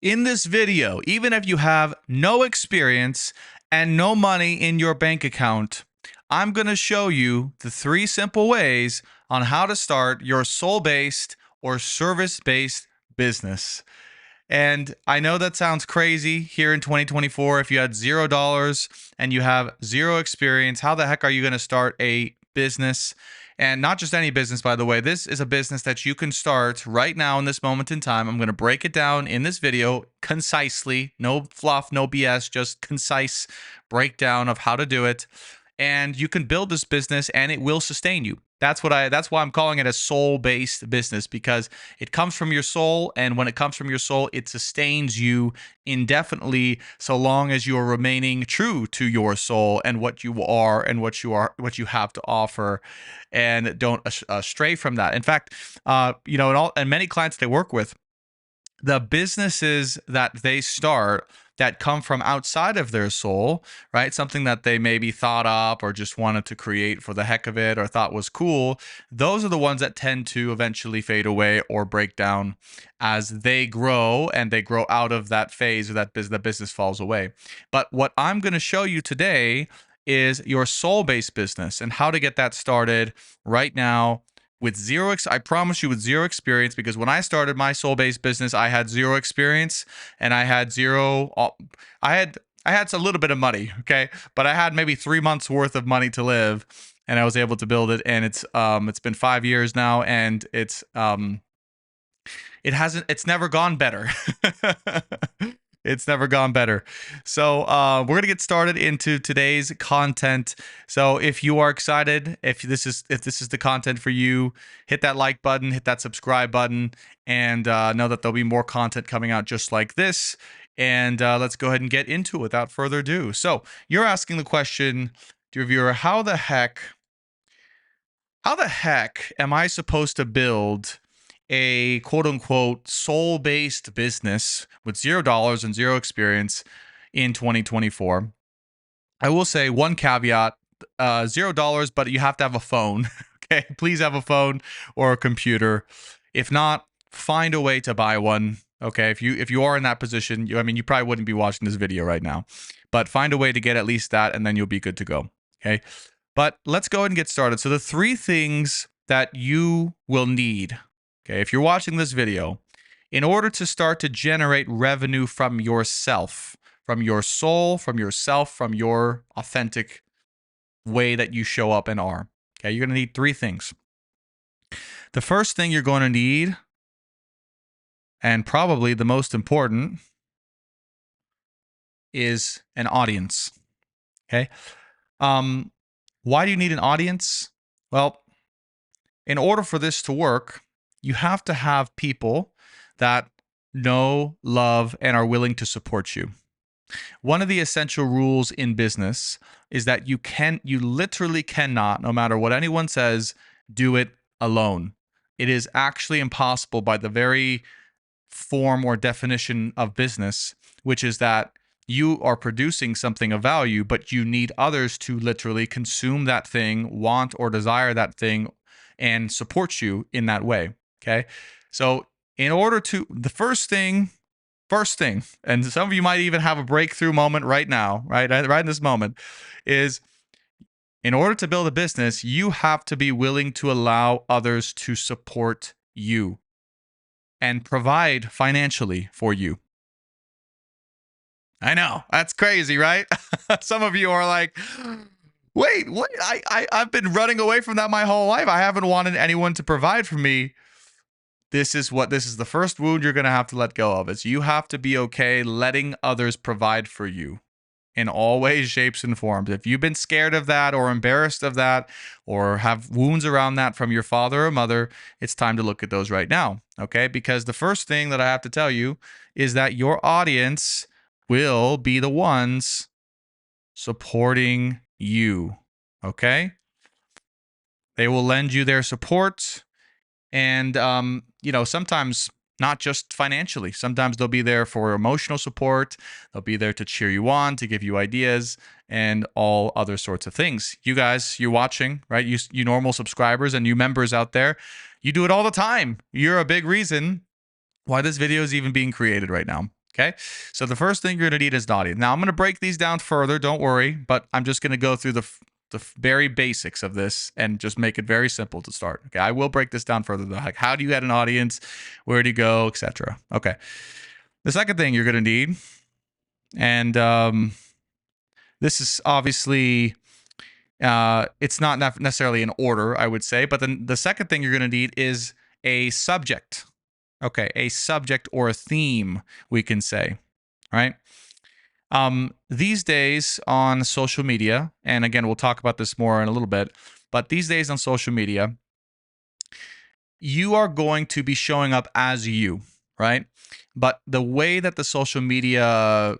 In this video, even if you have no experience and no money in your bank account, I'm going to show you the 3 simple ways on how to start your soul-based or service-based business. And I know that sounds crazy here in 2024. If you had $0 and you have zero experience, how the heck are you going to start a business? And not just any business, by the way. This is a business that you can start right now in this moment in time. I'm going to break it down in this video concisely. No fluff, no BS, just concise breakdown of how to do it. And you can build this business and it will sustain you. That's why I'm calling it a soul-based business, because it comes from your soul, and when it comes from your soul, it sustains you indefinitely so long as you are remaining true to your soul and what you are and what you have to offer, and don't stray from that. In fact, and many clients they work with, the businesses that they start that come from outside of their soul, right? Something that they maybe thought up or just wanted to create for the heck of it or thought was cool. Those are the ones that tend to eventually fade away or break down as they grow, and they grow out of that phase, or that the business falls away. But what I'm going to show you today is your soul-based business and how to get that started right now with I promise you, with zero experience, because when I started my soul-based business, I had zero experience and I had I had a little bit of money, okay? But I had maybe 3 months worth of money to live, and I was able to build it, and it's been 5 years now, and it's never gone better. It's never gone better. So we're gonna get started into today's content. So if you are excited, if this is the content for you, hit that like button, hit that subscribe button, and know that there'll be more content coming out just like this. And let's go ahead and get into it without further ado. So you're asking the question, dear viewer, how the heck am I supposed to build a quote unquote soul based business with $0 and zero experience in 2024? I will say one caveat, $0, but you have to have a phone. Okay. Please have a phone or a computer. If not, find a way to buy one. Okay. If you are in that position, you probably wouldn't be watching this video right now, but find a way to get at least that, and then you'll be good to go. Okay. But let's go ahead and get started. So the 3 things that you will need, okay, if you're watching this video, in order to start to generate revenue from yourself, from your soul, from yourself, from your authentic way that you show up and are, okay, you're going to need 3 things. The first thing you're going to need, and probably the most important, is an audience. Okay. Why do you need an audience? Well, in order for this to work, you have to have people that know, love, and are willing to support you. One of the essential rules in business is that you literally cannot, no matter what anyone says, do it alone. It is actually impossible by the very form or definition of business, which is that you are producing something of value, but you need others to literally consume that thing, want or desire that thing, and support you in that way. Okay. So in order to, the first thing, and some of you might even have a breakthrough moment right now, right in this moment, is in order to build a business, you have to be willing to allow others to support you and provide financially for you. I know, that's crazy, right? Some of you are like, wait, I've been running away from that my whole life. I haven't wanted anyone to provide for me. This is the first wound you're going to have to let go of. Is you have to be okay letting others provide for you in all ways, shapes, and forms. If you've been scared of that or embarrassed of that or have wounds around that from your father or mother, it's time to look at those right now, okay? Because the first thing that I have to tell you is that your audience will be the ones supporting you, okay? They will lend you their support, and sometimes not just financially. Sometimes they'll be there for emotional support. They'll be there to cheer you on, to give you ideas, and all other sorts of things. You guys, you're watching, right? You normal subscribers and you members out there, you do it all the time. You're a big reason why this video is even being created right now. Okay. So the first thing you're going to need is an audience. Now I'm going to break these down further. Don't worry, but I'm just going to go through the very basics of this and just make it very simple to start. Okay. I will break this down further though. Like, how do you get an audience? Where do you go, etc. Okay. The second thing you're going to need, and this is obviously it's not necessarily in order, I would say, but then the second thing you're going to need is a subject. Okay, a subject or a theme, we can say, right? These days on social media, and again, we'll talk about this more in a little bit, but these days on social media, you are going to be showing up as you, right? But the way that the social media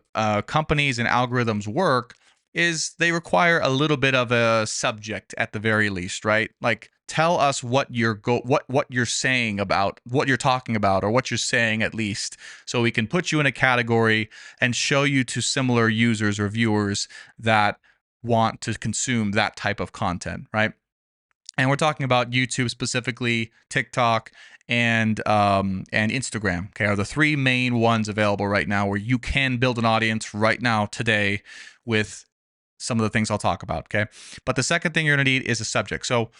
companies and algorithms work is they require a little bit of a subject at the very least, right? Like tell us what what you're saying about what you're talking about or what you're saying at least, so we can put you in a category and show you to similar users or viewers that want to consume that type of content, right? And we're talking about YouTube specifically, TikTok, and Instagram. Okay, are the three main ones available right now where you can build an audience right now today with some of the things I'll talk about. Okay, but the second thing you're going to need is a subject. So,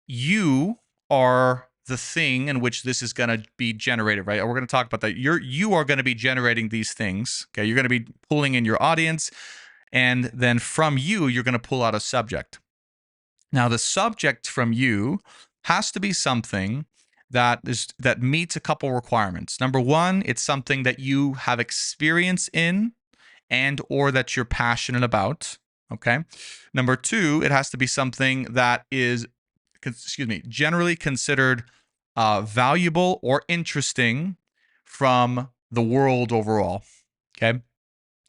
you are the thing in which this is going to be generated, right? We're going to talk about that. You are going to be generating these things. Okay, you're going to be pulling in your audience, and then from you, you're going to pull out a subject. Now, the subject from you has to be something that meets a couple requirements. Number one, it's something that you have experience in and or that you're passionate about. Okay. Number two, it has to be something that is, generally considered valuable or interesting from the world overall. Okay.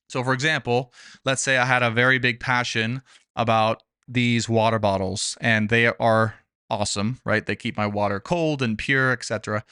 So, for example, let's say I had a very big passion about these water bottles, and they are awesome, right? They keep my water cold and pure, etc.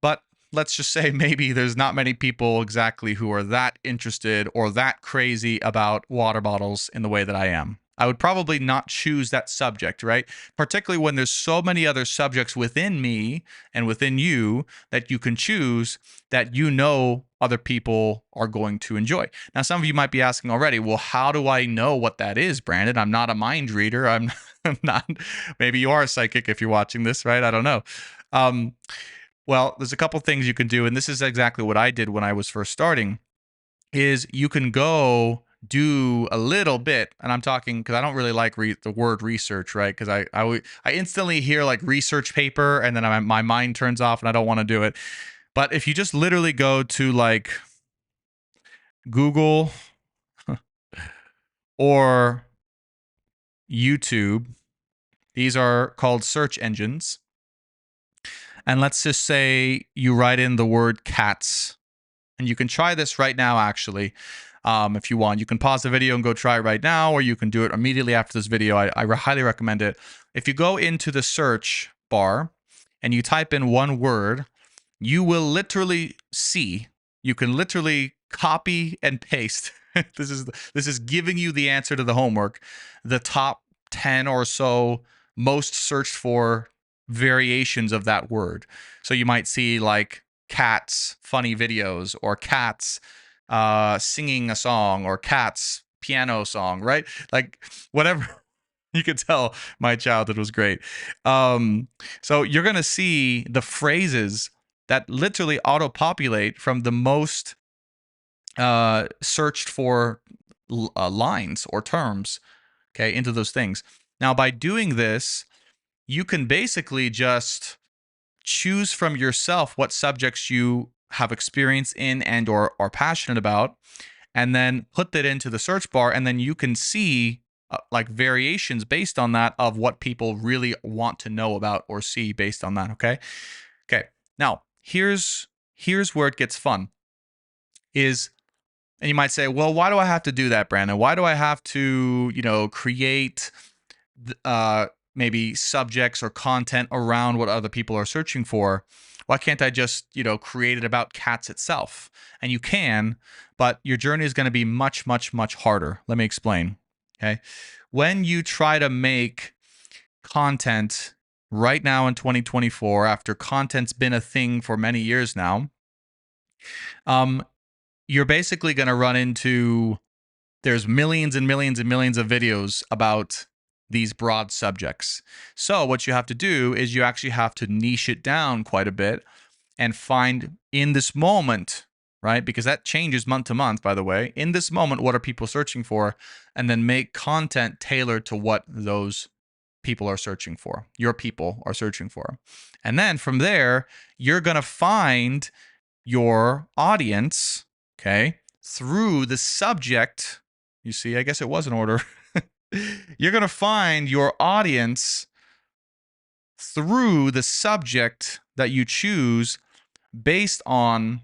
But let's just say maybe there's not many people exactly who are that interested or that crazy about water bottles in the way that I am. I would probably not choose that subject, right? Particularly when there's so many other subjects within me and within you that you can choose that you know other people are going to enjoy. Now, some of you might be asking already, well, how do I know what that is, Brandon? I'm not a mind reader. I'm not, maybe you are a psychic if you're watching this, right? I don't know. Well, there's a couple things you can do, and this is exactly what I did when I was first starting, is you can go do a little bit, and I'm talking because I don't really like the word research, right? Because I instantly hear like research paper, and then my mind turns off, and I don't want to do it. But if you just literally go to like Google or YouTube, these are called search engines, and let's just say you write in the word cats, and you can try this right now, actually. If you want, you can pause the video and go try it right now, or you can do it immediately after this video. I highly recommend it. If you go into the search bar and you type in one word, you will literally see, you can literally copy and paste. this is giving you the answer to the homework, the top 10 or so most searched for variations of that word. So you might see like cats funny videos, or cats singing a song, or cats piano song, right? Like whatever. You could tell my childhood was great. So you're gonna see the phrases that literally auto-populate from the most searched for lines or terms, okay, into those things. Now, by doing this, you can basically just choose from yourself what subjects you have experience in and or are passionate about, and then put that into the search bar, and then you can see like variations based on that of what people really want to know about or see based on that. Okay, now here's where it gets fun is, and you might say, well, why do I have to do that, Brandon? Why do I have to create maybe subjects or content around what other people are searching for? Why can't I just, create it about cats itself? And you can, but your journey is going to be much, much, much harder. Let me explain. Okay. When you try to make content right now in 2024, after content's been a thing for many years now, Um, you're basically going to run into there's millions and millions and millions of videos about these broad subjects. So what you have to do is you actually have to niche it down quite a bit and find in this moment, right? Because that changes month to month, by the way. In this moment, what are people searching for? And then make content tailored to what those people are searching for, your people are searching for. And then from there, you're going to find your audience, okay, through the subject. You see, I guess it was in order. You're going to find your audience through the subject that you choose based on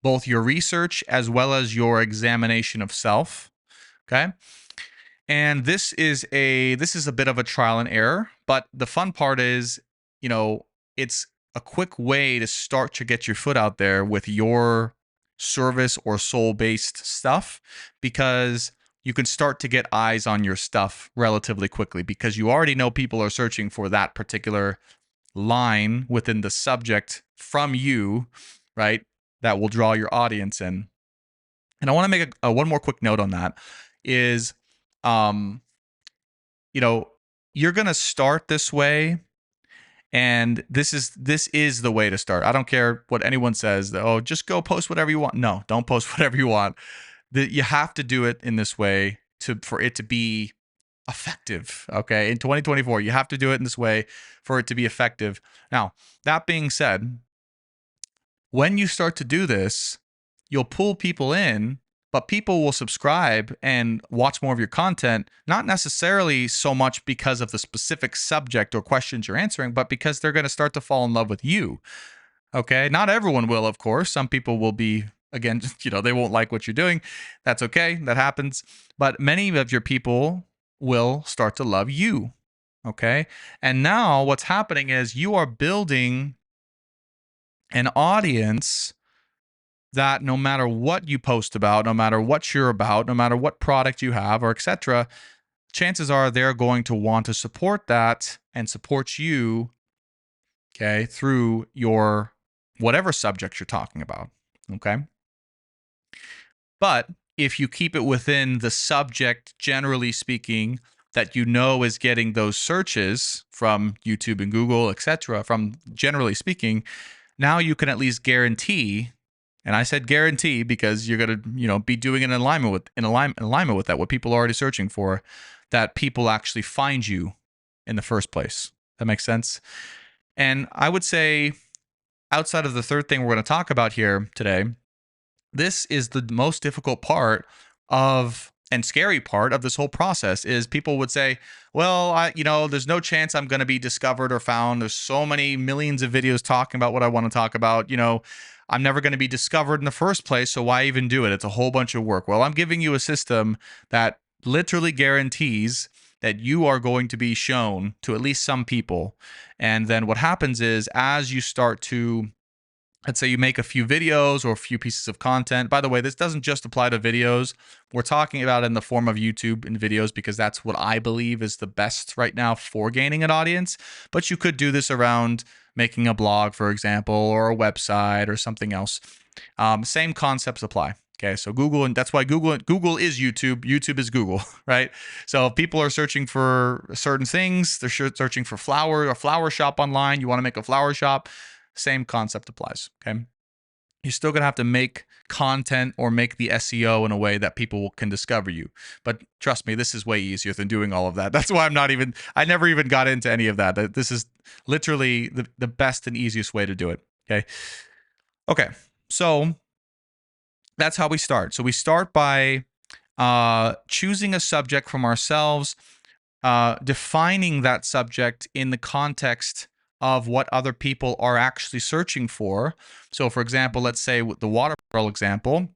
both your research as well as your examination of self. Okay. And this is a bit of a trial and error, but the fun part is, it's a quick way to start to get your foot out there with your service or soul-based stuff, because you can start to get eyes on your stuff relatively quickly because you already know people are searching for that particular line within the subject from you, right? That will draw your audience in. And I want to make one more quick note on that is, um, you're gonna start this way, and this is the way to start. I don't care what anyone says. Oh, just go post whatever you want. No, don't post whatever you want. You have to do it in this way for it to be effective. Okay, in 2024, you have to do it in this way for it to be effective. Now, that being said, when you start to do this, you'll pull people in, but people will subscribe and watch more of your content, not necessarily so much because of the specific subject or questions you're answering, but because they're going to start to fall in love with you. Okay. Not everyone will, of course. Some people will be, again, they won't like what you're doing. That's okay. That happens. But many of your people will start to love you. Okay. And now what's happening is you are building an audience that no matter what you post about, no matter what you're about, no matter what product you have or etc., chances are they're going to want to support that and support you, okay, through your whatever subject you're talking about, okay? But if you keep it within the subject, generally speaking, that you know is getting those searches from YouTube and Google, etc., from generally speaking, now you can at least guarantee, and I said guarantee because you're going to, be doing it in alignment with that, what people are already searching for, that people actually find you in the first place. That makes sense. And I would say, outside of the third thing we're going to talk about here today, this is the most difficult part of and scary part of this whole process. Is people would say, well, there's no chance I'm going to be discovered or found. There's so many millions of videos talking about what I want to talk about. I'm never going to be discovered in the first place, so why even do it? It's a whole bunch of work. Well, I'm giving you a system that literally guarantees that you are going to be shown to at least some people. And then what happens is, as you start to, let's say you make a few videos or a few pieces of content. By the way, this doesn't just apply to videos. We're talking about it in the form of YouTube and videos because that's what I believe is the best right now for gaining an audience. But you could do this around making a blog, for example, or a website or something else. Same concepts apply. Okay, so Google, and that's why Google is YouTube. YouTube is Google, right? So if people are searching for certain things, they're searching for a flower shop online. You want to make a flower shop. Same concept applies, okay? You're still going to have to make content or make the SEO in a way that people can discover you. But trust me, this is way easier than doing all of that. That's why I never even got into any of that. This is literally the best and easiest way to do it, okay? Okay, so that's how we start. So we start by choosing a subject from ourselves, defining that subject in the context of what other people are actually searching for. So, for example, let's say with the water bottle example,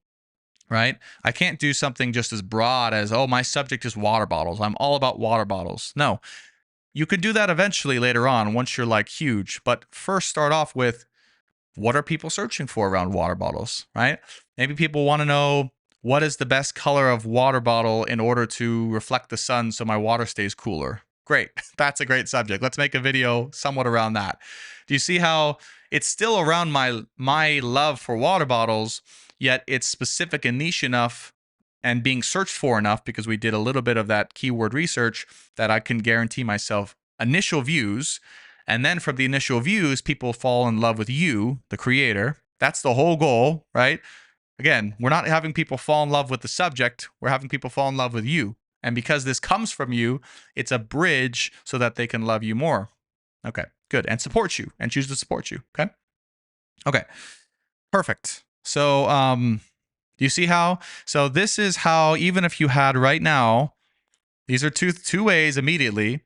right? I can't do something just as broad as, oh, my subject is water bottles. I'm all about water bottles. No, you could do that eventually later on once you're like huge. But first, start off with, what are people searching for around water bottles, right? Maybe people want to know, what is the best color of water bottle in order to reflect the sun so my water stays cooler? Great. That's a great subject. Let's make a video somewhat around that. Do you see how it's still around my love for water bottles, yet it's specific and niche enough and being searched for enough because we did a little bit of that keyword research that I can guarantee myself initial views. And then from the initial views, people fall in love with you, the creator. That's the whole goal, right? Again, we're not having people fall in love with the subject, we're having people fall in love with you. And because this comes from you, it's a bridge so that they can love you more. Okay, good. And support you and choose to support you. Okay. Okay. Perfect. So, do you see how? So this is how, even if you had right now, these are two ways immediately.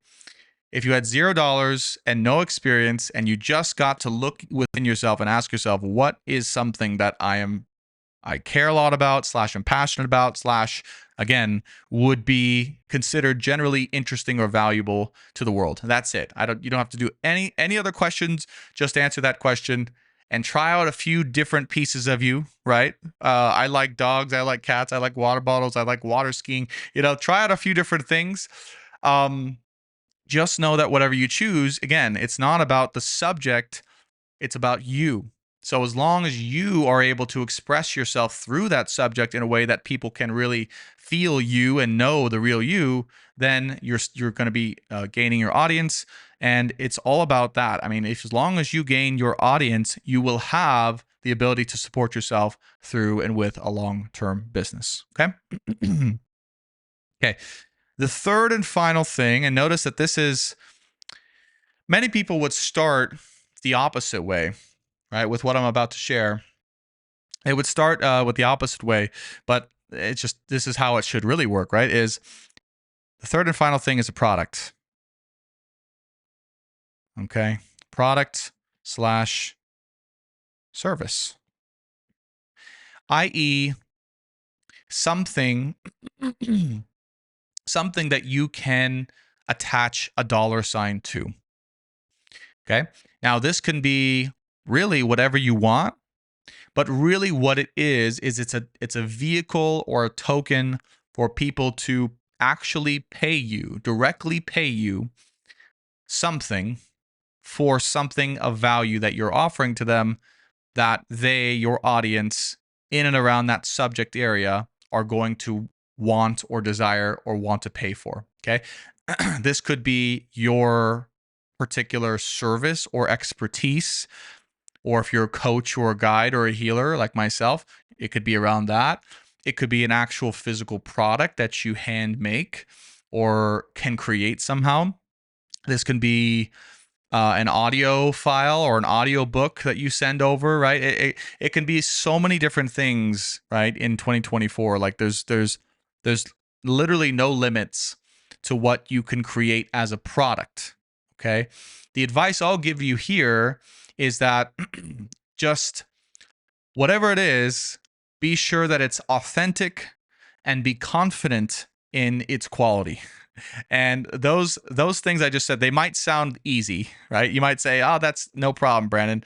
If you had $0 and no experience and you just got to look within yourself and ask yourself, what is something that I care a lot about, / I'm passionate about, / again, would be considered generally interesting or valuable to the world. That's it. You don't have to do any other questions. Just answer that question and try out a few different pieces of you, right? I like dogs. I like cats. I like water bottles. I like water skiing. Try out a few different things. Just know that whatever you choose, again, it's not about the subject. It's about you. So as long as you are able to express yourself through that subject in a way that people can really feel you and know the real you, then you're going to be gaining your audience. And it's all about that. I mean, as long as you gain your audience, you will have the ability to support yourself through and with a long-term business. Okay. Okay. The third and final thing, and notice that this is, many people would start the opposite way, right? With what I'm about to share, it would start with the opposite way, but it's just, this is how it should really work, right? Is the third and final thing is a product. Okay. Product / service, i.e., something something that you can attach a dollar sign to. Okay. Now, this can be really whatever you want, but really what it is it's a vehicle or a token for people to actually directly pay you something for something of value that you're offering to them, that your audience in and around that subject area, are going to want or desire or want to pay for. Okay. This could be your particular service or expertise, or if you're a coach or a guide or a healer like myself, it could be around that. It could be an actual physical product that you hand make or can create somehow. This can be an audio file or an audio book that you send over, right? It can be so many different things, right? In 2024, like there's literally no limits to what you can create as a product. Okay. The advice I'll give you here is that just whatever it is, be sure that it's authentic and be confident in its quality. And those things I just said, they might sound easy, right? You might say, "Oh, that's no problem, Brandon."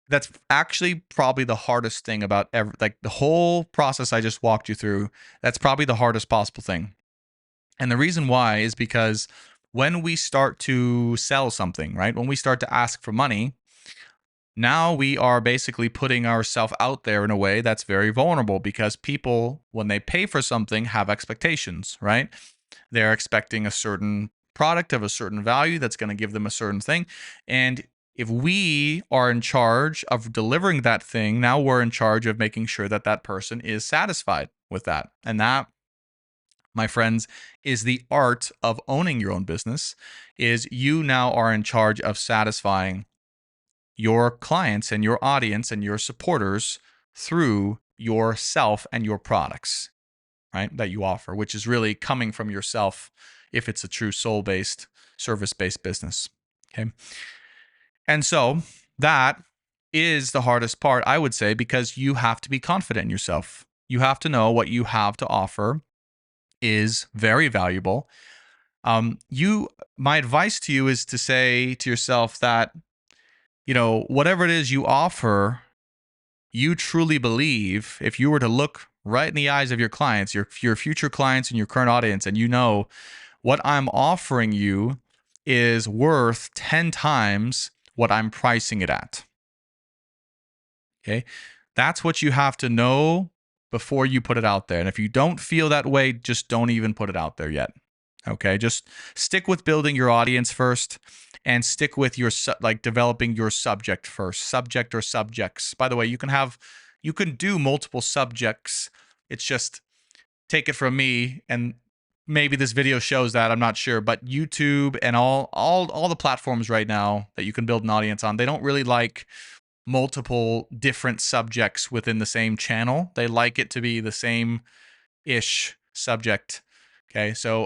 That's actually probably the hardest thing about like the whole process I just walked you through. That's probably the hardest possible thing. And the reason why is because when we start to sell something, right? When we start to ask for money, now we are basically putting ourselves out there in a way that's very vulnerable, because people, when they pay for something, have expectations, right? They're expecting a certain product of a certain value that's going to give them a certain thing. And if we are in charge of delivering that thing, now we're in charge of making sure that that person is satisfied with that. And that, my friends, is the art of owning your own business. Is you now are in charge of satisfying your clients and your audience and your supporters through yourself and your products, right, that you offer, which is really coming from yourself if it's a true soul-based, service-based business. Okay. And so that is the hardest part, I would say, because you have to be confident in yourself. You have to know what you have to offer is very valuable. My advice to you is to say to yourself that, whatever it is you offer, you truly believe, if you were to look right in the eyes of your clients, your future clients and your current audience, and what I'm offering you is worth 10 times what I'm pricing it at. Okay. That's what you have to know before you put it out there. And if you don't feel that way, just don't even put it out there yet. Okay. Just stick with building your audience first and stick with your, like developing your subject first, subject or subjects. By the way, you can do multiple subjects. It's just take it from me, and maybe this video shows that, I'm not sure, but YouTube and all the platforms right now that you can build an audience on, they don't really like multiple different subjects within the same channel. They like it to be the same ish subject. Okay, so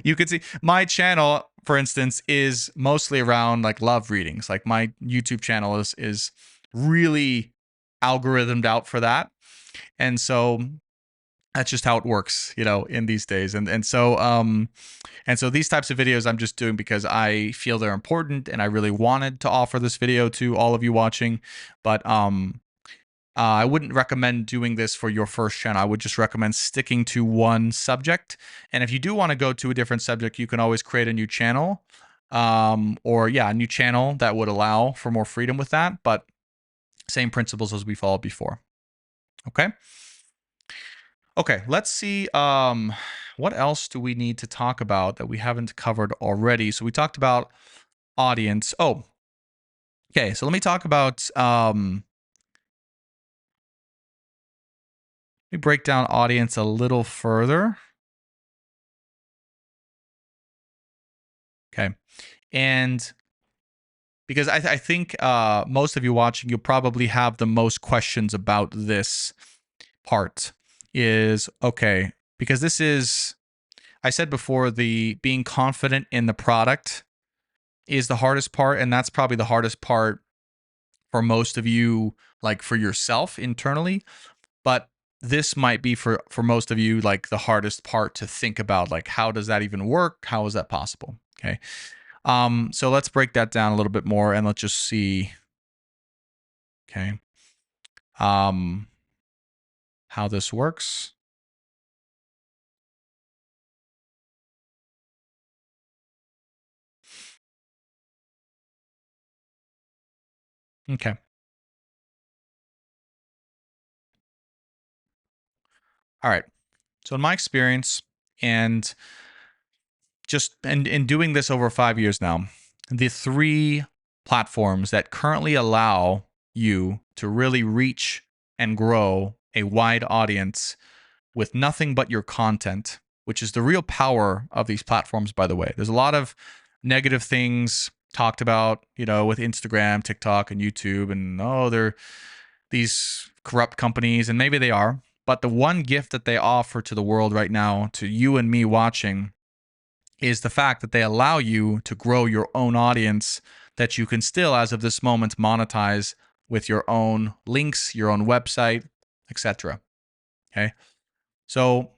you can see my channel, for instance, is mostly around like love readings. Like my YouTube channel is really algorithmed out for that. And so that's just how it works, in these days. And so these types of videos I'm just doing because I feel they're important, and I really wanted to offer this video to all of you watching. But I wouldn't recommend doing this for your first channel. I would just recommend sticking to one subject. And if you do want to go to a different subject, you can always create a new channel, or a new channel that would allow for more freedom with that. But same principles as we followed before. Okay. Okay, let's see. What else do we need to talk about that we haven't covered already? So we talked about audience. Oh, okay. So let me talk about. Let me break down audience a little further. Okay, and because I think most of you watching, you probably have the most questions about this part. Is okay because this is. I said before, the being confident in the product is the hardest part, and that's probably the hardest part for most of you, like for yourself internally. But this might be for most of you like the hardest part to think about, like how does that even work, how is that possible? Okay. So let's break that down a little bit more, and let's just see, okay, how this works. Okay. All right. So in my experience, and just in doing this over 5 years now, the three platforms that currently allow you to really reach and grow a wide audience with nothing but your content, which is the real power of these platforms, by the way. There's a lot of negative things talked about, with Instagram, TikTok, and YouTube, and they're these corrupt companies, and maybe they are. But the one gift that they offer to the world right now, to you and me watching, is the fact that they allow you to grow your own audience that you can still, as of this moment, monetize with your own links, your own website, etc. Okay. So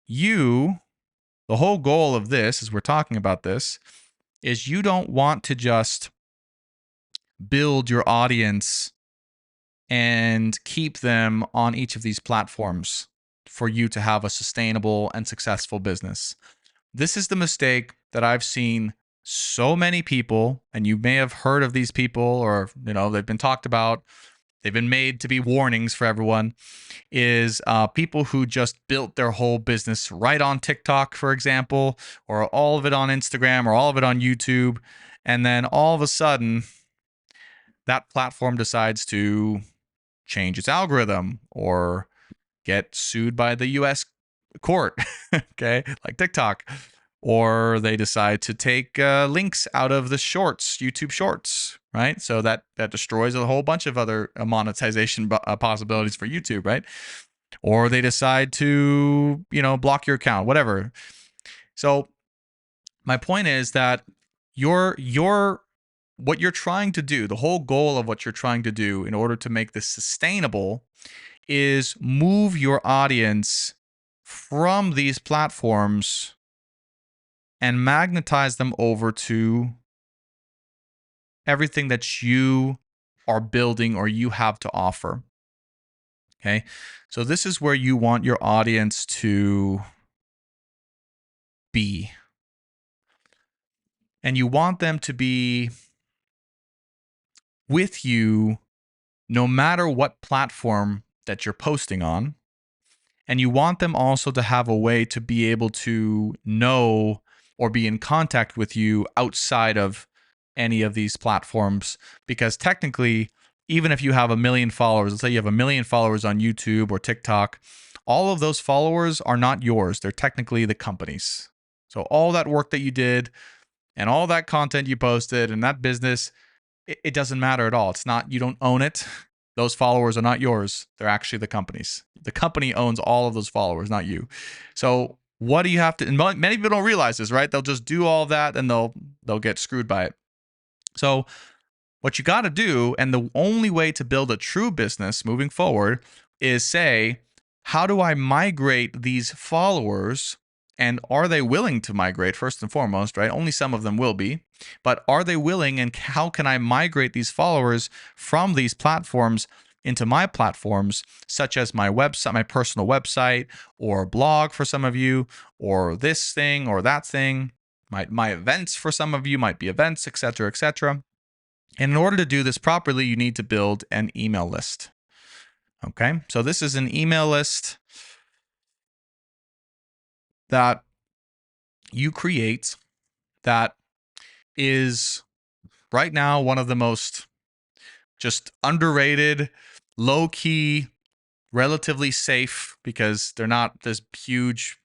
the whole goal of this, as we're talking about this, is you don't want to just build your audience and keep them on each of these platforms for you to have a sustainable and successful business. This is the mistake that I've seen so many people, and you may have heard of these people, or they've been talked about, they've been made to be warnings for everyone, is people who just built their whole business right on TikTok, for example, or all of it on Instagram, or all of it on YouTube, and then all of a sudden that platform decides to change its algorithm or get sued by the US court, okay, like TikTok. Or they decide to take links out of the shorts, YouTube shorts, right? So that destroys a whole bunch of other monetization possibilities for YouTube, right? Or they decide to, block your account, whatever. So my point is that what you're trying to do, the whole goal of what you're trying to do in order to make this sustainable, is move your audience from these platforms and magnetize them over to everything that you are building or you have to offer. Okay. So this is where you want your audience to be. And you want them to be with you no matter what platform that you're posting on. And you want them also to have a way to be able to know or be in contact with you outside of any of these platforms. Because technically, even if you have a million followers, let's say you have a million followers on YouTube or TikTok, all of those followers are not yours. They're technically the company's. So all that work that you did and all that content you posted and that business, it doesn't matter at all. It's not, you don't own it. Those followers are not yours. They're actually the company's. The company owns all of those followers, not you. So what do you have to, and many people don't realize this, right? They'll just do all that and they'll get screwed by it. So what you got to do, and the only way to build a true business moving forward, is say, how do I migrate these followers? And are they willing to migrate, first and foremost, right? Only some of them will be. But are they willing, and how can I migrate these followers from these platforms into my platforms, such as my website, my personal website, or blog for some of you, or this thing or that thing? My events for some of you might be events, etc., etc. And in order to do this properly, you need to build an email list. Okay, so this is an email list that you create that is right now one of the most just underrated, low key, relatively safe, because they're not this huge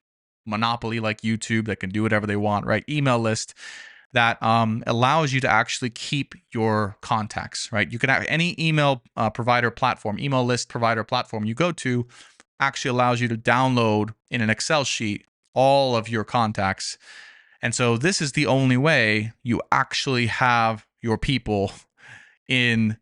monopoly like YouTube that can do whatever they want, right? Email list that allows you to actually keep your contacts, right? You can have any email provider platform, email list provider platform you go to, actually allows you to download in an Excel sheet all of your contacts. And so this is the only way you actually have your people in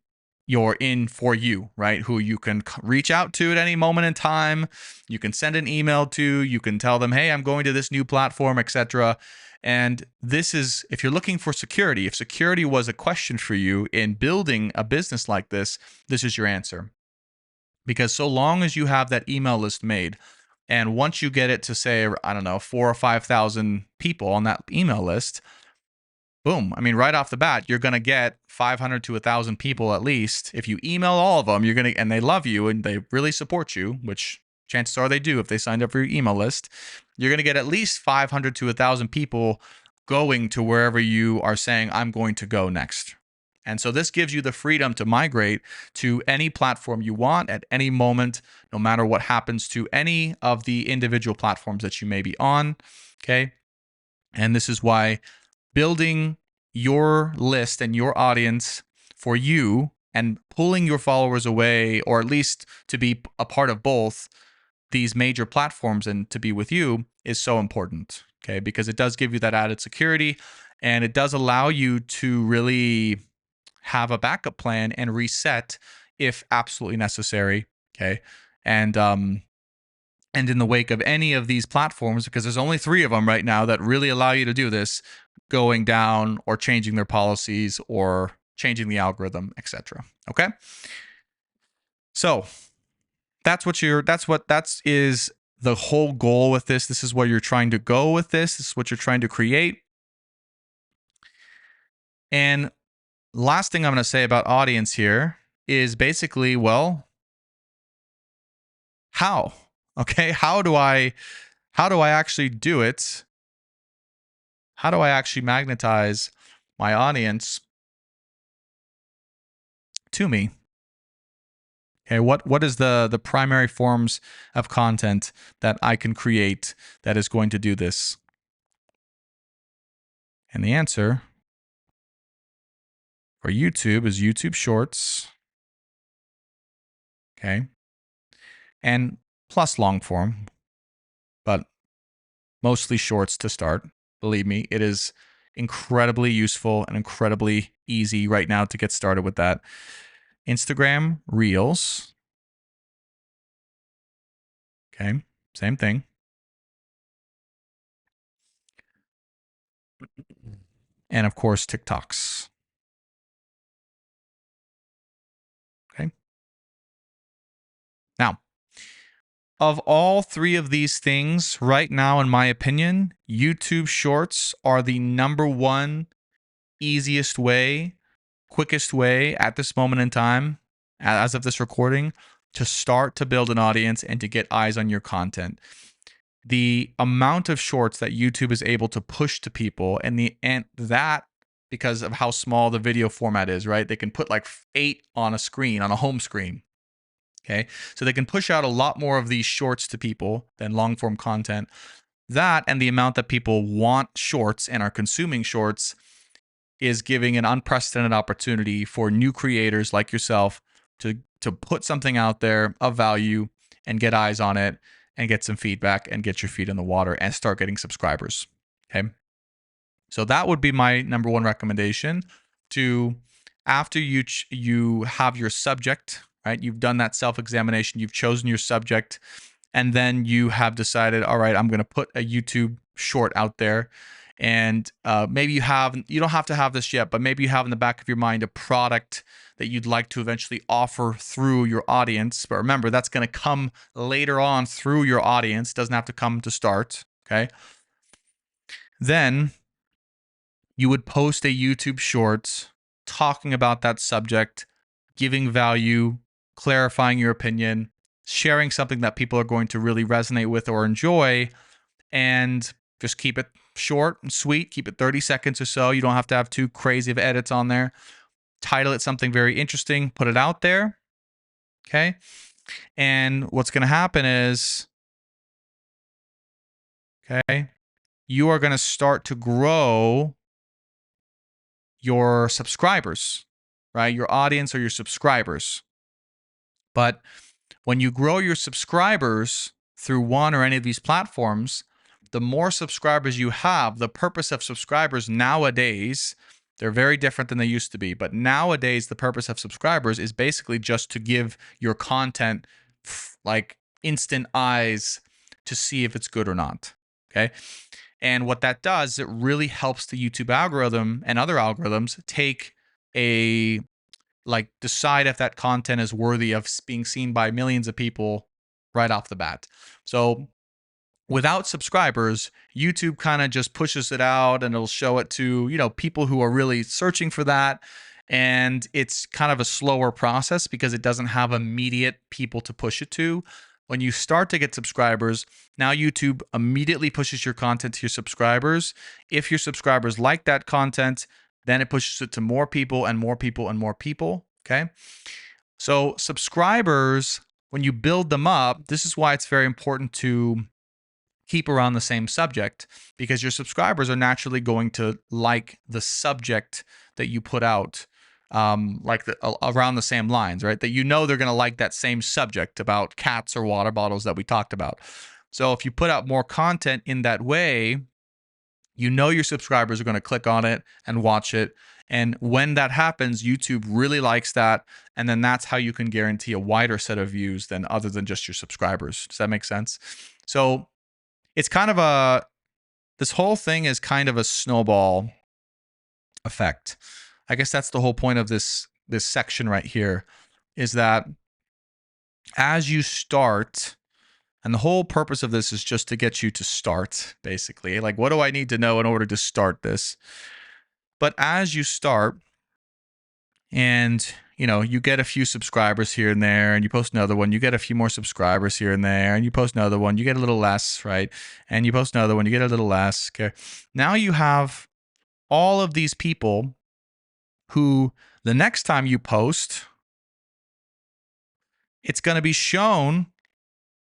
for you, right? Who you can reach out to at any moment in time. You can send an email to, you can tell them, hey, I'm going to this new platform, etc. And this is, if you're looking for security, if security was a question for you in building a business like this is your answer. Because so long as you have that email list made, and once you get it to say, I don't know, 4,000 or 5,000 people on that email list, boom. I mean, right off the bat, you're going to get 500 to 1,000 people at least. If you email all of them, you're going to, and they love you and they really support you, which chances are they do if they signed up for your email list, you're going to get at least 500 to 1,000 people going to wherever you are saying, I'm going to go next. And so this gives you the freedom to migrate to any platform you want at any moment, no matter what happens to any of the individual platforms that you may be on. Okay. And this is why building your list and your audience for you and pulling your followers away, or at least to be a part of both these major platforms and to be with you, is so important. Okay. Because it does give you that added security, and it does allow you to really have a backup plan and reset if absolutely necessary. Okay. And in the wake of any of these platforms, because there's only 3 of them right now that really allow you to do this, going down or changing their policies or changing the algorithm, etc. Okay. So that is the whole goal with this. This is where you're trying to go with this. This is what you're trying to create. And last thing I'm going to say about audience here is basically, well, how? Okay, how do I actually do it? How do I actually magnetize my audience to me? Okay, what is the primary forms of content that I can create that is going to do this? And the answer for YouTube is YouTube Shorts. Okay. And plus long form, but mostly shorts to start. Believe me, it is incredibly useful and incredibly easy right now to get started with that. Instagram Reels. Okay, same thing. And of course, TikToks. Okay. Now, of all 3 of these things, right now, in my opinion, YouTube Shorts are the number 1 easiest way, quickest way at this moment in time as of this recording to start to build an audience and to get eyes on your content. The amount of shorts that YouTube is able to push to people, and that because of how small the video format is, right? They can put like 8 on a screen, on a home screen. Okay. So they can push out a lot more of these shorts to people than long form content. That and the amount that people want shorts and are consuming shorts is giving an unprecedented opportunity for new creators like yourself to put something out there of value and get eyes on it and get some feedback and get your feet in the water and start getting subscribers. Okay. So that would be my number one recommendation. To after you have your subject, right? You've done that self-examination, you've chosen your subject, and then you have decided, all right, I'm going to put a YouTube short out there. And maybe you don't have to have this yet, but maybe you have in the back of your mind a product that you'd like to eventually offer through your audience. But remember, that's going to come later on through your audience. It doesn't have to come to start. Okay. Then you would post a YouTube short talking about that subject, giving value, clarifying your opinion, sharing something that people are going to really resonate with or enjoy, and just keep it short and sweet. Keep it 30 seconds or so. You don't have to have too crazy of edits on there. Title it something very interesting, put it out there. Okay. And what's going to happen is, okay, you are going to start to grow your subscribers, right? Your audience or your subscribers. But when you grow your subscribers through one or any of these platforms, the more subscribers you have, the purpose of subscribers nowadays, they're very different than they used to be. But nowadays, the purpose of subscribers is basically just to give your content like instant eyes to see if it's good or not. Okay. And what that does, it really helps the YouTube algorithm and other algorithms decide if that content is worthy of being seen by millions of people right off the bat. So without subscribers, YouTube kind of just pushes it out and it'll show it to, people who are really searching for that. And it's kind of a slower process because it doesn't have immediate people to push it to. When you start to get subscribers, now YouTube immediately pushes your content to your subscribers. If your subscribers like that content, then it pushes it to more people and more people and more people. Okay. So subscribers, when you build them up, this is why it's very important to keep around the same subject, because your subscribers are naturally going to like the subject that you put out, around the same lines, right? That they're going to like that same subject about cats or water bottles that we talked about. So if you put out more content in that way, your subscribers are going to click on it and watch it. And when that happens, YouTube really likes that. And then that's how you can guarantee a wider set of views than other than just your subscribers. Does that make sense? So it's kind of this whole thing is kind of a snowball effect. I guess that's the whole point of this section right here, is that as you start, and the whole purpose of this is just to get you to start, basically. Like, what do I need to know in order to start this? But as you start and, you get a few subscribers here and there, and you post another one, you get a few more subscribers here and there, and you post another one, you get a little less, right? And you post another one, you get a little less. Okay. Now you have all of these people who the next time you post, it's going to be shown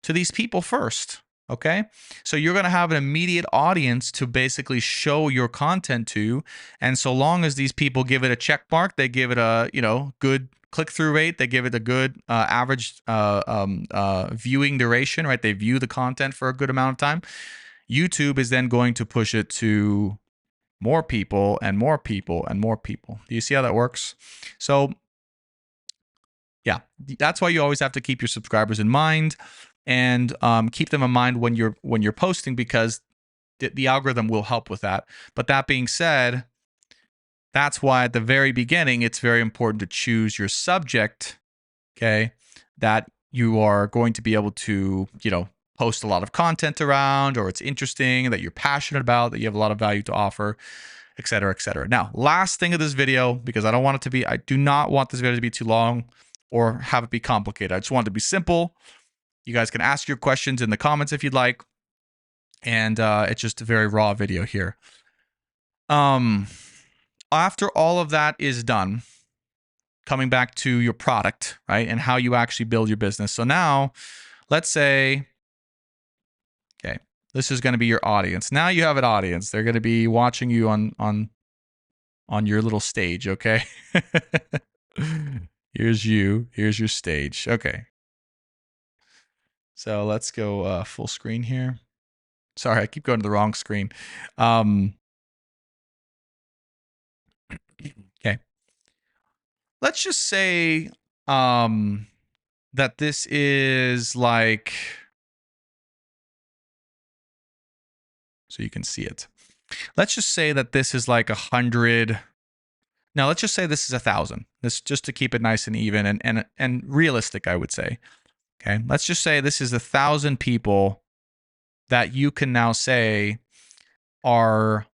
to these people first. Okay. So you're going to have an immediate audience to basically show your content to. And so long as these people give it a check mark, they give it a, good click-through rate, they give it a good average viewing duration, right? They view the content for a good amount of time. YouTube is then going to push it to more people and more people and more people. Do you see how that works? So yeah, that's why you always have to keep your subscribers in mind, and keep them in mind when you're posting, because the algorithm will help with that. But that being said, that's why at the very beginning, it's very important to choose your subject, okay, that you are going to be able to, post a lot of content around, or it's interesting, that you're passionate about, that you have a lot of value to offer, et cetera, et cetera. Now, last thing of this video, because I do not want this video to be too long. or have it be complicated. I just want it to be simple. You guys can ask your questions in the comments if you'd like. And it's just a very raw video here. After all of that is done, coming back to your product, right, and how you actually build your business. So now, let's say, okay, this is going to be your audience. Now you have an audience. They're going to be watching you on your little stage, okay? Here's you. Here's your stage. Okay. So let's go full screen here. Sorry, I keep going to the wrong screen. Okay. Let's just say that this is like, so you can see it. Let's just say that this is like 100. Now let's just say this is 1,000. This just to keep it nice and even and realistic, I would say. Okay. Let's just say this is 1,000 people that you can now say are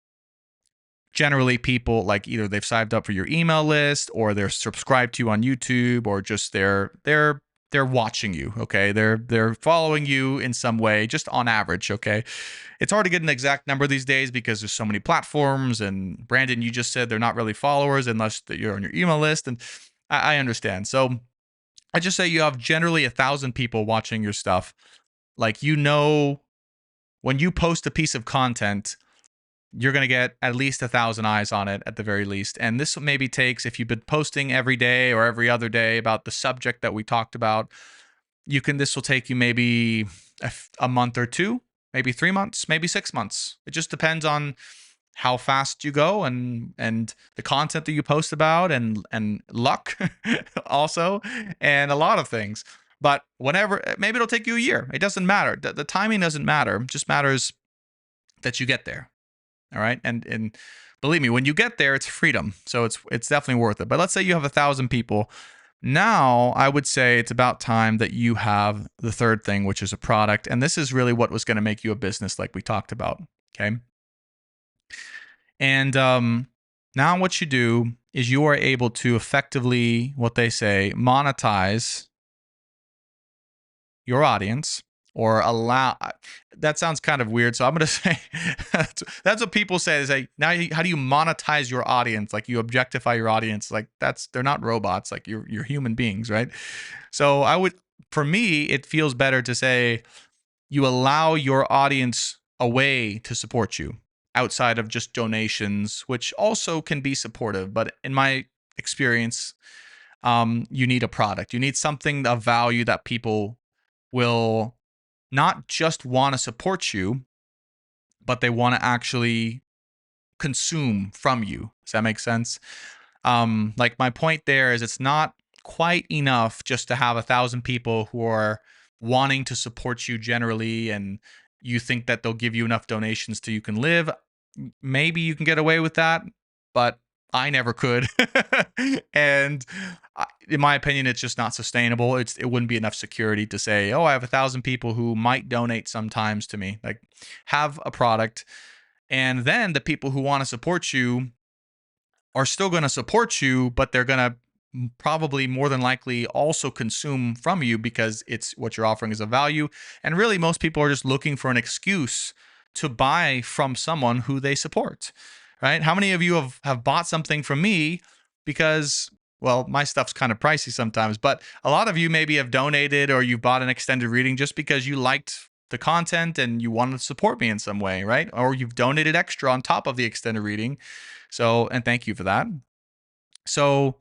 generally people like either they've signed up for your email list or they're subscribed to you on YouTube or just they're watching you, okay? They're following you in some way, just on average, okay? It's hard to get an exact number these days because there's so many platforms, and Brandon, you just said they're not really followers unless you're on your email list, and I understand. So I just say you have generally 1,000 people watching your stuff. Like, when you post a piece of content, you're going to get at least 1,000 eyes on it at the very least. And this maybe takes, if you've been posting every day or every other day about the subject that we talked about, this will take you maybe a month or two, maybe 3 months, maybe 6 months. It just depends on how fast you go and the content that you post about and luck also, and a lot of things. But maybe it'll take you a year. It doesn't matter. The timing doesn't matter. It just matters that you get there. All right. And believe me, when you get there, it's freedom. So it's definitely worth it. But let's say you have 1,000 people. Now, I would say it's about time that you have the third thing, which is a product. And this is really what was going to make you a business, like we talked about. Okay. And now what you do is you are able to effectively, what they say, monetize your audience, or allow. That sounds kind of weird, so I'm going to say that's what people say. They say, now how do you monetize your audience? Like, you objectify your audience. Like, they're not robots. Like, you're human beings, right? So for me, it feels better to say you allow your audience a way to support you outside of just donations, which also can be supportive. But in my experience, you need a product. You need something of value that people will not just want to support you, but they want to actually consume from you. Does that make sense? Like, my point there is, it's not quite enough just to have 1,000 people who are wanting to support you generally, and you think that they'll give you enough donations to you can live. Maybe you can get away with that, but I never could. And in my opinion, it's just not sustainable. It wouldn't be enough security to say, oh, I have 1,000 people who might donate sometimes to me. Like, have a product, and then the people who want to support you are still going to support you, but they're going to probably more than likely also consume from you because it's what you're offering is a value. And really, most people are just looking for an excuse to buy from someone who they support, right? How many of you have bought something from me because, well, my stuff's kind of pricey sometimes, but a lot of you maybe have donated or you bought an extended reading just because you liked the content and you wanted to support me in some way, right? Or you've donated extra on top of the extended reading. So, and thank you for that. So,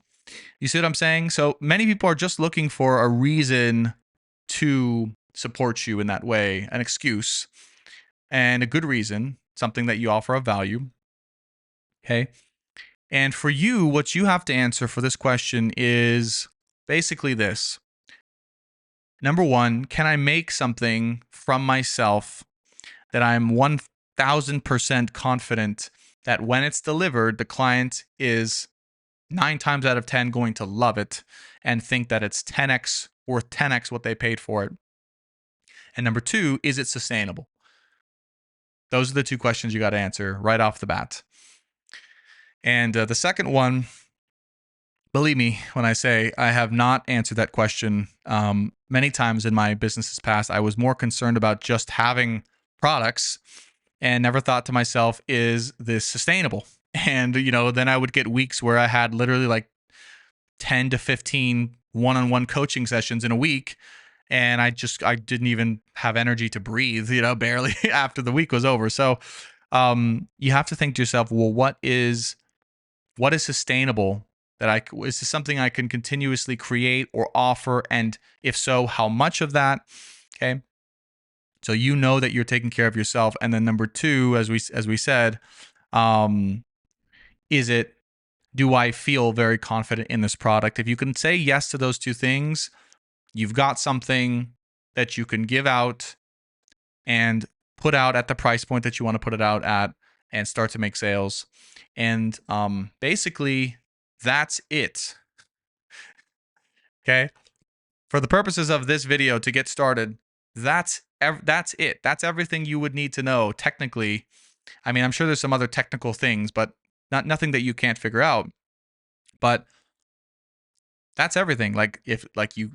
you see what I'm saying? So many people are just looking for a reason to support you in that way, an excuse, and a good reason, something that you offer of value. Okay. And for you, what you have to answer for this question is basically this. Number one, can I make something from myself that I'm 1,000% confident that when it's delivered, the client is 9 times out of 10 going to love it and think that it's 10x, worth 10x what they paid for it? And number two, is it sustainable? Those are the two questions you got to answer right off the bat. And the second one Believe me when I say I have not answered that question. Many times in my business's past, I was more concerned about just having products and never thought to myself, is this sustainable? And, then I would get weeks where I had literally like 10 to 15 one-on-one coaching sessions in a week. And I didn't even have energy to breathe, barely after the week was over. So you have to think to yourself, well, what is sustainable is this something I can continuously create or offer? And if so, how much of that? Okay. So you know that you're taking care of yourself. And then number two, as we said, um, is it, do I feel very confident in this product? If you can say yes to those two things, you've got something that you can give out and put out at the price point that you want to put it out at and start to make sales. And basically, that's it. Okay. For the purposes of this video to get started, that's it. That's everything you would need to know technically. I mean, I'm sure there's some other technical things, but nothing that you can't figure out. But that's everything. Like if like you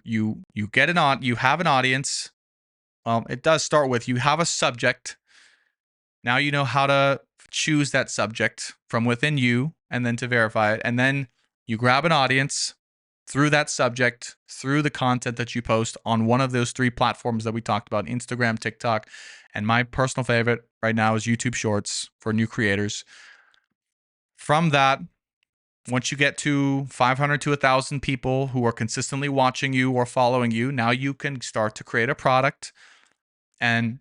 get you have an audience. Well, it does start with, you have a subject. Now you know how to choose that subject from within you and then to verify it. And then you grab an audience through that subject, through the content that you post on one of those three platforms that we talked about: Instagram, TikTok, and my personal favorite right now is YouTube Shorts for new creators. From that, once you get to 500 to 1,000 people who are consistently watching you or following you, now you can start to create a product and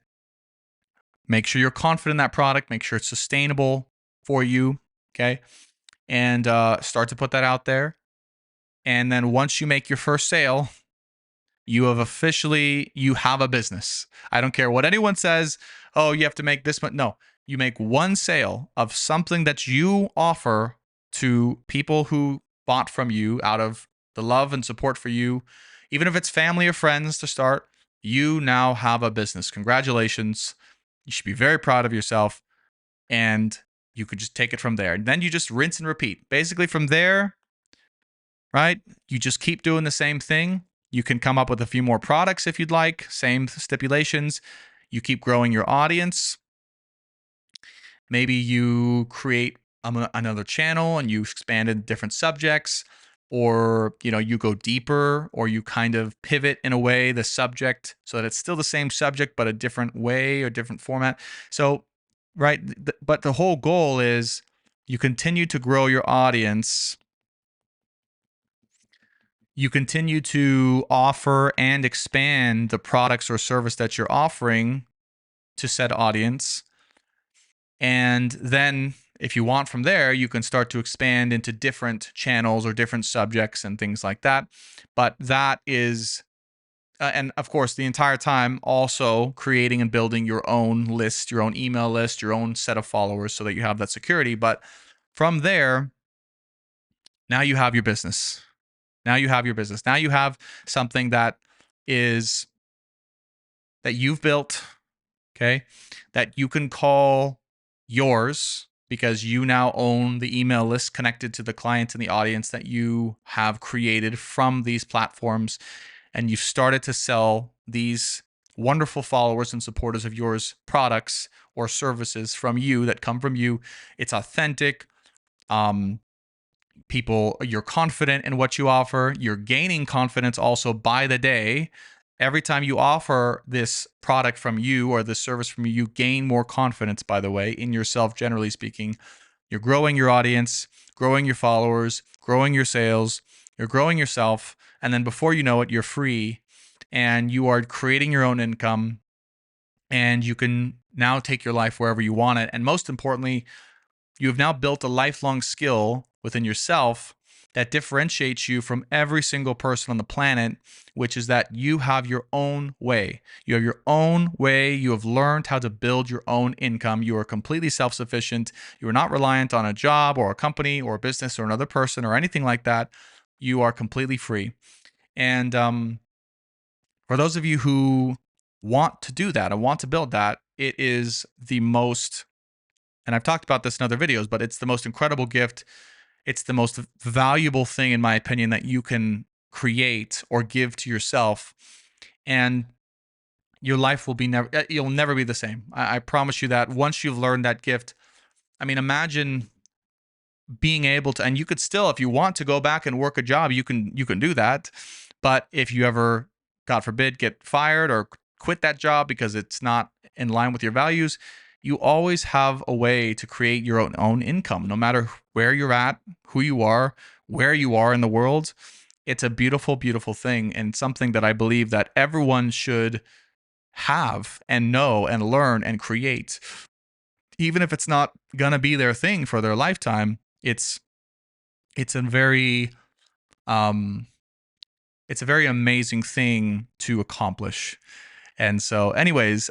make sure you're confident in that product, make sure it's sustainable for you, okay? And start to put that out there. And then once you make your first sale, you have a business. I don't care what anyone says, oh, you have to make this much. No, you make one sale of something that you offer to people who bought from you out of the love and support for you, even if it's family or friends to start, you now have a business. Congratulations. You should be very proud of yourself, and you could just take it from there. And then you just rinse and repeat. Basically, from there, right? You just keep doing the same thing. You can come up with a few more products if you'd like, same stipulations. You keep growing your audience. Maybe you create another channel and you expand in different subjects, or you go deeper, or you kind of pivot in a way the subject so that it's still the same subject but a different way or different format. So, right, but the whole goal is you continue to grow your audience. You continue to offer and expand the products or service that you're offering to said audience. And then if you want from there, you can start to expand into different channels or different subjects and things like that. But that is, and of course, the entire time also creating and building your own list, your own email list, your own set of followers so that you have that security. But from there, now you have your business. Now you have your business. Now you have something that you've built, okay, that you can call yours because you now own the email list connected to the clients and the audience that you have created from these platforms. And you've started to sell these wonderful followers and supporters of yours products or services from you that come from you. It's authentic. You're confident in what you offer. You're gaining confidence also by the day. Every time you offer this product from you or this service from you, you gain more confidence, by the way, in yourself, generally speaking. You're growing your audience, growing your followers, growing your sales, you're growing yourself. And then before you know it, you're free and you are creating your own income, and you can now take your life wherever you want it. And most importantly, you have now built a lifelong skill within yourself that differentiates you from every single person on the planet, which is that you have your own way. You have your own way. You have learned how to build your own income. You are completely self-sufficient. You are not reliant on a job or a company or a business or another person or anything like that. You are completely free. And for those of you who want to do that and want to build that, it is the most, and I've talked about this in other videos, but it's the most incredible gift It's the most valuable thing, in my opinion, that you can create or give to yourself. And your life will be never, you'll never be the same. I promise you that once you've learned that gift. I mean, imagine being able to, and you could still, if you want to go back and work a job, you can do that. But if you ever, God forbid, get fired or quit that job because it's not in line with your values, you always have a way to create your own income, no matter where you're at, who you are, where you are in the world. It's a beautiful, beautiful thing, and something that I believe that everyone should have and know and learn and create. Even if it's not gonna be their thing for their lifetime, it's a very um it's a very amazing thing to accomplish. And so, anyways,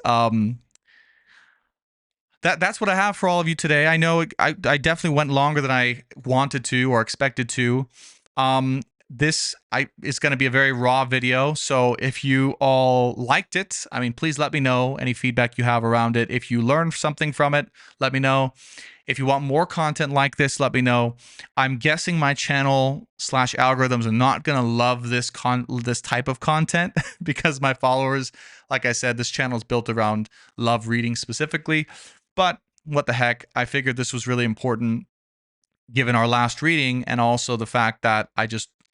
that's what I have for all of you today. I know I definitely went longer than I wanted to or expected to. This is going to be a very raw video, so if you all liked it, I mean, please let me know any feedback you have around it. If you learned something from it, let me know. If you want more content like this, let me know. I'm guessing my channel slash algorithms are not going to love this type of content because my followers, like I said, this channel is built around love reading specifically. But what the heck? I figured this was really important given our last reading, and also the fact that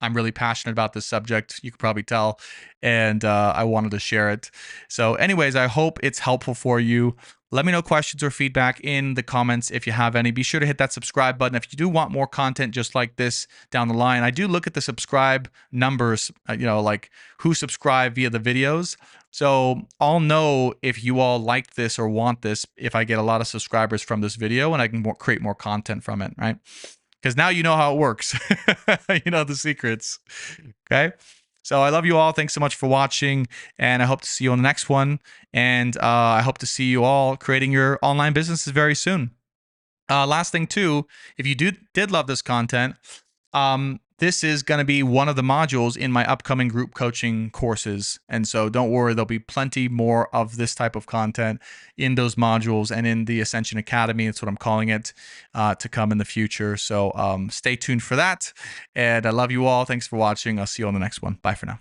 I'm really passionate about this subject. You could probably tell, and I wanted to share it. So, anyways, I hope it's helpful for you. Let me know questions or feedback in the comments if you have any. Be sure to hit that subscribe button if you do want more content just like this down the line. I do look at the subscribe numbers, like who subscribe via the videos. So I'll know if you all like this or want this if I get a lot of subscribers from this video, and I can create more content from it, right? Because now you know how it works. You know the secrets. Okay. So I love you all. Thanks so much for watching, and I hope to see you on the next one. And I hope to see you all creating your online businesses very soon. Last thing too, if you did love this content, this is going to be one of the modules in my upcoming group coaching courses. And so don't worry, there'll be plenty more of this type of content in those modules and in the Ascension Academy. That's what I'm calling it, to come in the future. So stay tuned for that. And I love you all. Thanks for watching. I'll see you on the next one. Bye for now.